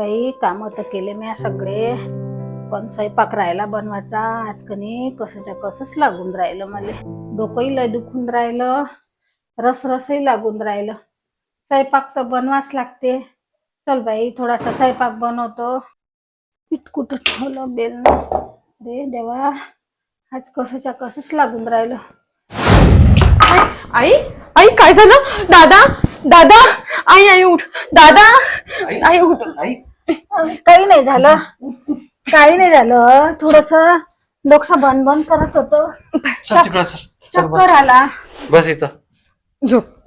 काही काम तर केले मी सगळे, पण स्वयंपाक राहिला बनवायचा. आज कनी कसंच्या कसंच लागून राहिलं, मला डोकंही लय दुखून राहिलं, रसही लागून राहिलं. स्वयंपाक तर बनवाच लागते. चल बाई थोडासा स्वयंपाक बनवतो. पीठ कुठं ठेवलं बेल रे देवा, आज कसंच्या कसंच लागून राहिलं. आई आई काय झालं? दादा दादा आई आई उठ. दादा आई उठ. काही नाही झालं, काही नाही झालं. थोडस डोकं बंद बंद करत होतो. चक्कर आला. बस इथं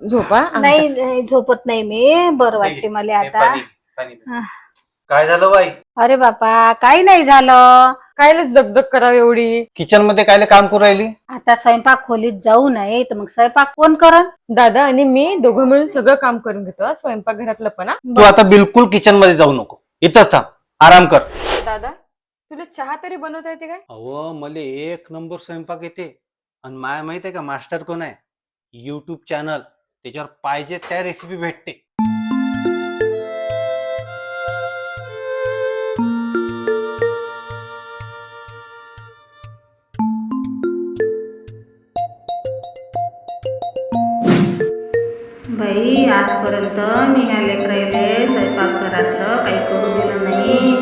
झोपा. नाही झोपत नाही मी, बरं वाटते मला आता. काय झालं बाई? अरे बापा काही नाही झालं. कायलाच दगदग करावी एवढी? किचन मध्ये काय काम करू राहिली? आता स्वयंपाक खोलीत जाऊ नये तर मग स्वयंपाक कोण करन? दादा आणि मी दोघं मिळून सगळं काम करून घेतो. स्वयंपाक घरातलं पण. तू आता बिलकुल किचन मध्ये जाऊ नको, इथंच थांब, आराम कर. दादा तुला चहा तरी बनवता येते काय? अहो मला एक नंबर स्वयंपाक येते. आणि माया माहित आहे का मास्टर कोण आहे? युट्यूब चॅनल, त्याच्यावर पाहिजे त्या रेसिपी भेटते. बाई आजपर्यंत मी ह्या लेकरायले स्वयंपाक घरातलं काही करू दिलं नाही.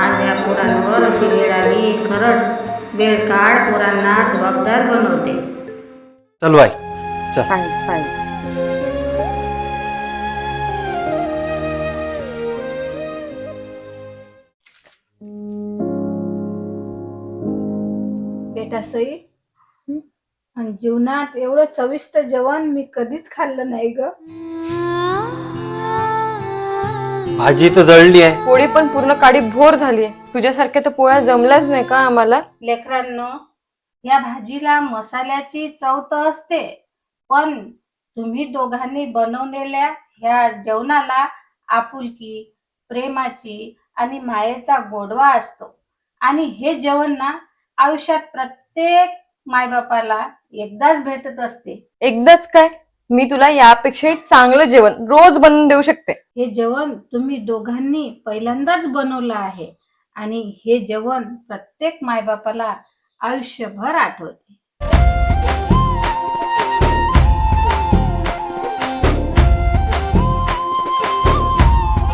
आज या पोरांवर अशी वेळ आली. खरंच वेळ काढ, पोरांना जबाबदार बनवते. चल बाई चल. बेटा सई, आणि जीवनात एवढं चविष्ट जेवण मी कधीच खाल्लं नाही ग. भाजी तर जळली आहे. पोळी पण पूर्ण काळी भोर झाली. तुझ्यासारख्या तर पोळ्या जमल्याच नाही का आम्हाला? लेकरांनो, या भाजीला मसाल्याची चव तर असते, पण तुम्ही दोघांनी बनवलेल्या ह्या जेवणाला आपुलकी, प्रेमाची आणि मायेचा गोडवा असतो. आणि हे जेवण ना आयुष्यात प्रत्येक मायबापाला एकदाच भेटत असते. एकदाच काय, मी तुला यापेक्षाही चांगलं जेवण रोज बनवून देऊ शकते. हे जेवण तुम्ही दोघांनी पहिल्यांदाच बनवलं आहे, आणि हे जेवण प्रत्येक मायबापाला आयुष्यभर आठवते.